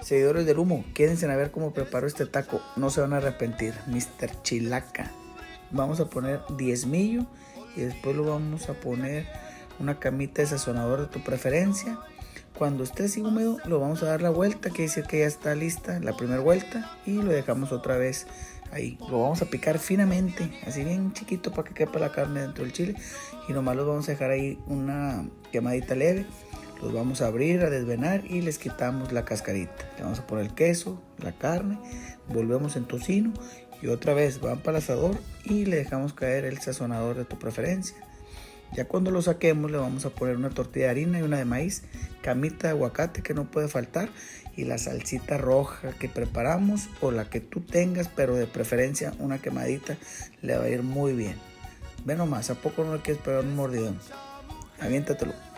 Seguidores del humo, quédense a ver cómo preparo este taco. No se van a arrepentir. Mr. Chilaca. Vamos a poner diezmillo y después lo vamos a poner una camita de sazonador de tu preferencia. Cuando esté así húmedo, lo vamos a dar la vuelta, quiere decir que ya está lista la primera vuelta, y lo dejamos otra vez ahí. Lo vamos a picar finamente, así bien chiquito para que quepa la carne dentro del chile, y nomás los vamos a dejar ahí una quemadita leve. Los vamos a abrir, a desvenar y les quitamos la cascarita. Le vamos a poner el queso, la carne, volvemos en tocino y otra vez van para el asador y le dejamos caer el sazonador de tu preferencia. Ya cuando lo saquemos le vamos a poner una tortilla de harina y una de maíz, camita de aguacate que no puede faltar, y la salsita roja que preparamos o la que tú tengas, pero de preferencia una quemadita le va a ir muy bien. Ve nomás, ¿a poco no le quieres pegar un mordidón? Aviéntatelo.